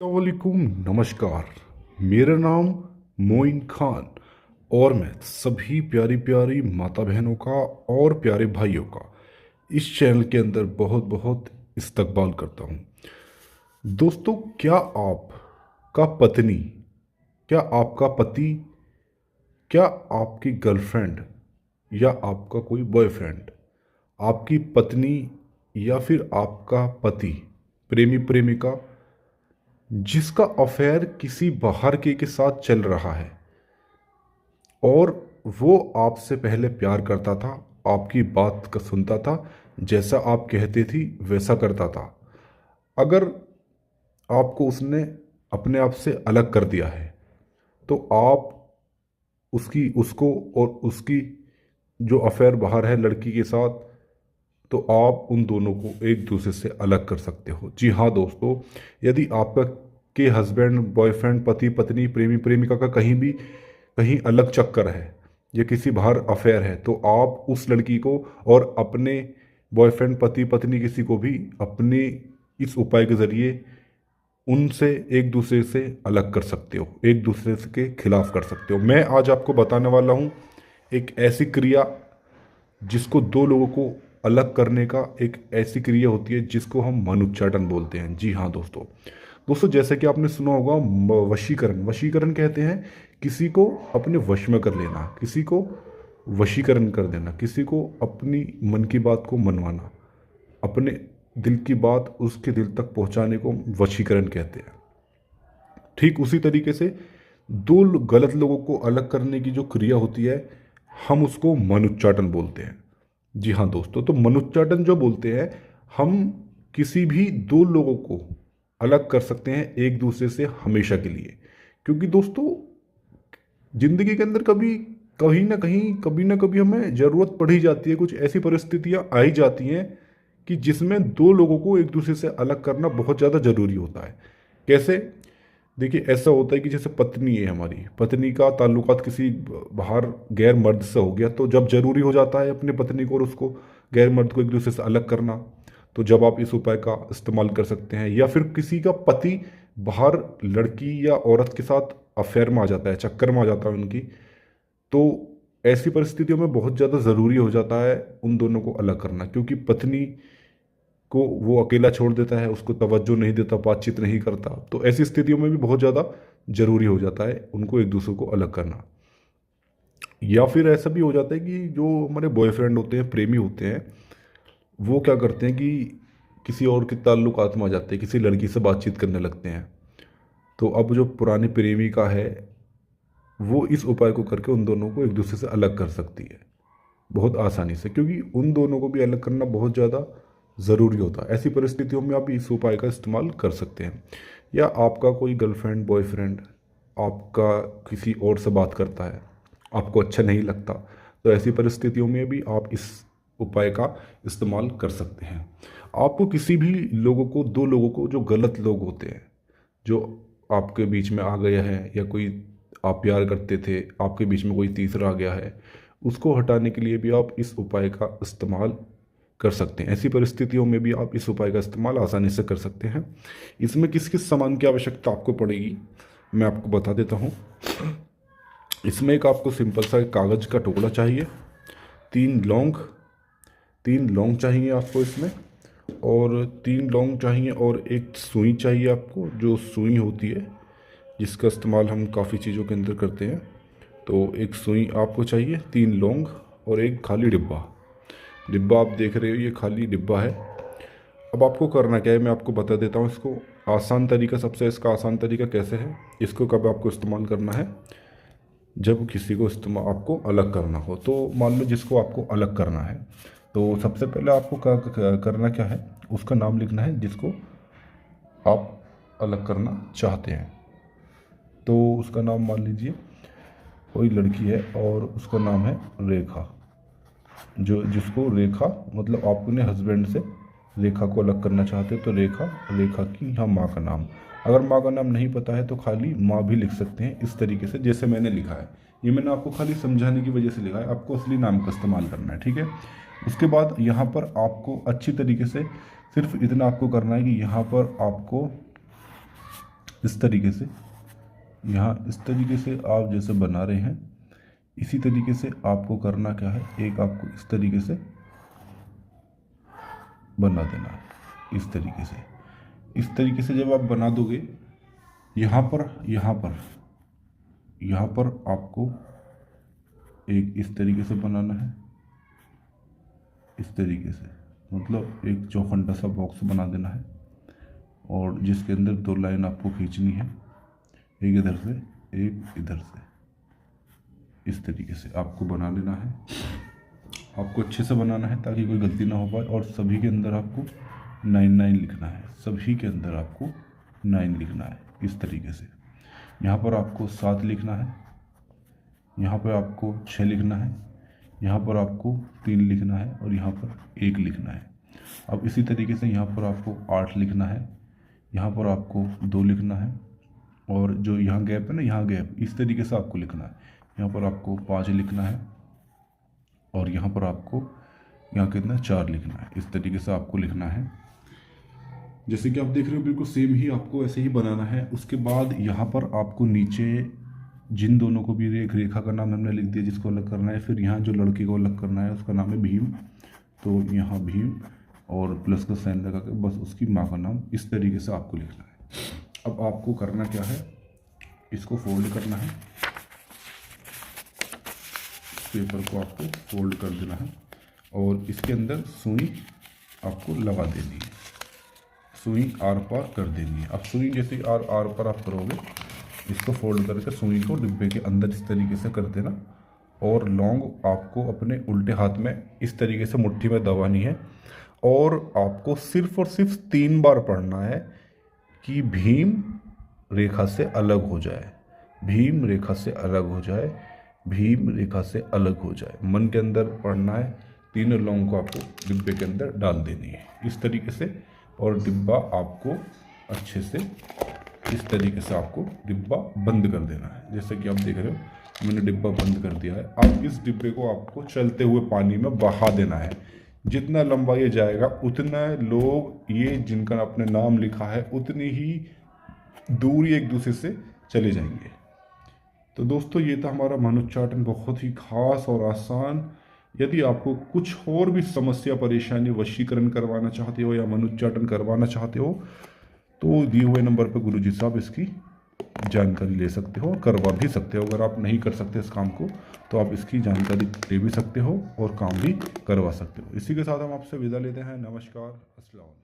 वालेकुम, नमस्कार। मेरा नाम मोइन खान और मैं सभी प्यारी प्यारी माता बहनों का और प्यारे भाइयों का इस चैनल के अंदर बहुत बहुत इस्तकबाल करता हूँ। दोस्तों, क्या आपका पत्नी, क्या आपका पति, क्या आपकी गर्लफ्रेंड या आपका कोई बॉयफ्रेंड, आपकी पत्नी या फिर आपका पति, प्रेमी प्रेमिका जिसका अफेयर किसी बाहर के साथ चल रहा है और वो आपसे पहले प्यार करता था, आपकी बात का सुनता था, जैसा आप कहते थी वैसा करता था, अगर आपको उसने अपने आप से अलग कर दिया है तो आप उसकी उसको और उसकी जो अफेयर बाहर है लड़की के साथ, तो आप उन दोनों को एक दूसरे से अलग कर सकते हो। जी हाँ दोस्तों, यदि आपका के हस्बैंड, बॉयफ्रेंड, पति पत्नी, प्रेमी प्रेमिका का कहीं अलग चक्कर है या किसी बाहर अफेयर है, तो आप उस लड़की को और अपने बॉयफ्रेंड, पति पत्नी किसी को भी अपने इस उपाय के ज़रिए उनसे एक दूसरे से अलग कर सकते हो, एक दूसरे के खिलाफ कर सकते हो। मैं आज आपको बताने वाला हूँ एक ऐसी क्रिया जिसको दो लोगों को अलग करने का, एक ऐसी क्रिया होती है जिसको हम मनुच्चाटन बोलते हैं। जी हाँ दोस्तों, जैसे कि आपने सुना होगा वशीकरण। वशीकरण कहते हैं किसी को अपने वश में कर लेना, किसी को वशीकरण कर देना, किसी को अपनी मन की बात को मनवाना, अपने दिल की बात उसके दिल तक पहुंचाने को वशीकरण कहते हैं। ठीक उसी तरीके से गलत लोगों को अलग करने की जो क्रिया होती है, हम उसको मनुच्चाटन बोलते हैं। जी हाँ दोस्तों, तो मनुच्चाटन जो बोलते हैं, हम किसी भी दो लोगों को अलग कर सकते हैं एक दूसरे से हमेशा के लिए। क्योंकि दोस्तों, जिंदगी के अंदर कहीं ना कहीं, कभी ना कभी हमें ज़रूरत पड़ ही जाती है, कुछ ऐसी परिस्थितियां आ ही जाती हैं कि जिसमें दो लोगों को एक दूसरे से अलग करना बहुत ज़्यादा ज़रूरी होता है। कैसे? देखिए, ऐसा होता है कि जैसे पत्नी है, हमारी पत्नी का ताल्लुकात किसी बाहर गैर मर्द से हो गया, तो जब जरूरी हो जाता है अपने पत्नी को और उसको, गैर मर्द को एक दूसरे से अलग करना, तो जब आप इस उपाय का इस्तेमाल कर सकते हैं। या फिर किसी का पति बाहर लड़की या औरत के साथ अफेयर में आ जाता है, चक्कर में आ जाता है उनकी, तो ऐसी परिस्थितियों में बहुत ज़्यादा ज़रूरी हो जाता है उन दोनों को अलग करना। क्योंकि पत्नी को वो अकेला छोड़ देता है, उसको तवज्जो नहीं देता, बातचीत नहीं करता, तो ऐसी स्थितियों में भी बहुत ज़्यादा ज़रूरी हो जाता है उनको एक दूसरे को अलग करना। या फिर ऐसा भी हो जाता है कि जो हमारे बॉयफ्रेंड होते हैं, प्रेमी होते हैं, वो क्या करते हैं कि किसी और के ताल्लुकात में आ जाते हैं, किसी लड़की से बातचीत करने लगते हैं। तो अब जो पुरानी प्रेमिका है, वो इस उपाय को करके उन दोनों को एक दूसरे से अलग कर सकती है बहुत आसानी से, क्योंकि उन दोनों को भी अलग करना बहुत ज़्यादा ज़रूरी होता है। ऐसी परिस्थितियों में आप इस उपाय का इस्तेमाल कर सकते हैं। या आपका कोई गर्लफ्रेंड, बॉयफ्रेंड आपका किसी और से बात करता है, आपको अच्छा नहीं लगता, तो ऐसी परिस्थितियों में भी आप इस उपाय का इस्तेमाल कर सकते हैं। आपको किसी भी लोगों को, दो लोगों को जो गलत लोग होते हैं, जो आपके बीच में आ गया है, या कोई आप प्यार करते थे, आपके बीच में कोई तीसरा आ गया है, उसको हटाने के लिए भी आप इस उपाय का इस्तेमाल कर सकते हैं। ऐसी परिस्थितियों में भी आप इस उपाय का इस्तेमाल आसानी से कर सकते हैं। इसमें किस किस सामान की आवश्यकता आपको पड़ेगी, मैं आपको बता देता हूँ। इसमें एक आपको सिंपल सा कागज़ का टुकड़ा चाहिए, तीन लौंग, तीन लौंग चाहिए आपको इसमें, और तीन लौंग चाहिए, और एक सुई चाहिए आपको, जो सुई होती है जिसका इस्तेमाल हम काफ़ी चीज़ों के अंदर करते हैं। तो एक सुई आपको चाहिए, तीन लौंग, और एक खाली डिब्बा। डिब्बा आप देख रहे हो, ये खाली डिब्बा है। अब आपको करना क्या है, मैं आपको बता देता हूँ इसको। आसान तरीका, सबसे इसका आसान तरीका कैसे है, इसको कब आपको इस्तेमाल करना है, जब किसी को इस्तेमाल आपको अलग करना हो। तो मान लो जिसको आपको अलग करना है, तो सबसे पहले आपको करना क्या है, उसका नाम लिखना है जिसको आप अलग करना चाहते हैं। तो उसका नाम मान लीजिए कोई लड़की है और उसका नाम है रेखा, जो जिसको रेखा, मतलब आप अपने हस्बैंड से रेखा को अलग करना चाहते हैं, तो रेखा, रेखा की यहाँ माँ का नाम। अगर माँ का नाम नहीं पता है तो खाली माँ भी लिख सकते हैं, इस तरीके से जैसे मैंने लिखा है। ये मैंने आपको खाली समझाने की वजह से लिखा है, आपको असली नाम का इस्तेमाल करना है, ठीक है। उसके बाद यहाँ पर आपको अच्छी तरीके से सिर्फ इतना आपको करना है कि यहाँ पर आपको इस तरीके से, यहाँ इस तरीके से आप जैसे बना रहे हैं, इसी तरीके से आपको करना क्या है, एक आपको इस तरीके से बना देना है, इस तरीके से। इस तरीके से जब आप बना दोगे, यहाँ पर आपको एक इस तरीके से बनाना है, इस तरीके से, मतलब एक चौखंडा सा बॉक्स बना देना है, और जिसके अंदर 2 लाइन आपको खींचनी है, एक इधर से एक इधर से, इस तरीके से आपको बना लेना है। आपको अच्छे से बनाना है ताकि कोई गलती ना हो पाए। और सभी के अंदर आपको 9 लिखना है, सभी के अंदर आपको 9 लिखना है, इस तरीके से। यहाँ पर आपको 7 लिखना है, यहाँ पर आपको 6 लिखना है, यहाँ पर आपको 3 लिखना है, और यहाँ पर 1 लिखना है। अब इसी तरीके से यहाँ पर आपको 8 लिखना है, यहाँ पर आपको 2 लिखना है, और जो यहाँ गैप है ना, यहाँ गैप, इस तरीके से आपको लिखना है। यहाँ पर आपको 5 लिखना है, और यहाँ पर आपको यहाँ कितना 4 लिखना है, इस तरीके से आपको लिखना है। जैसे कि आप देख रहे हो बिल्कुल सेम ही आपको ऐसे ही बनाना है। उसके बाद यहाँ पर आपको नीचे जिन दोनों को भी एक रेखा का नाम हमने लिख दिया जिसको अलग करना है। फिर यहाँ जो लड़के को अलग करना है उसका नाम है भीम, तो यहाँ भीम और प्लस का साइन लगा के बस उसकी माँ का नाम, इस तरीके से आपको लिखना है। अब आपको करना क्या है, इसको फोल्ड करना है, पेपर को आपको फोल्ड कर देना है, और इसके अंदर सुई आपको लगा देनी है, सुई आर पार कर देनी है। अब सुई जैसे आर पार आप करोगे, इसको फोल्ड करके सुई को डिब्बे के अंदर इस तरीके से कर देना, और लौंग आपको अपने उल्टे हाथ में इस तरीके से मुट्ठी में दबानी है, और आपको सिर्फ और सिर्फ 3 बार पढ़ना है कि भीम रेखा से अलग हो जाए, भीम रेखा से अलग हो जाए, भीम रेखा से अलग हो जाए। मन के अंदर पढ़ना है, 3 लौंग को आपको डिब्बे के अंदर डाल देनी है इस तरीके से, और डिब्बा आपको अच्छे से इस तरीके से आपको डिब्बा बंद कर देना है। जैसे कि आप देख रहे हो मैंने डिब्बा बंद कर दिया है। अब इस डिब्बे को आपको चलते हुए पानी में बहा देना है, जितना लंबा ये जाएगा उतना लोग ये जिनका अपने नाम लिखा है उतनी ही दूरी एक दूसरे से चले जाएंगे। तो दोस्तों ये था हमारा मनोच्चाटन, बहुत ही खास और आसान। यदि आपको कुछ और भी समस्या परेशानी वशीकरण करवाना चाहते हो या मनोच्चाटन करवाना चाहते हो तो दिए हुए नंबर पर गुरुजी साहब इसकी जानकारी ले सकते हो और करवा भी सकते हो। अगर आप नहीं कर सकते इस काम को तो आप इसकी जानकारी ले भी सकते हो और काम भी करवा सकते हो। इसी के साथ हम आपसे विदा लेते हैं। नमस्कार, अस्सलाम।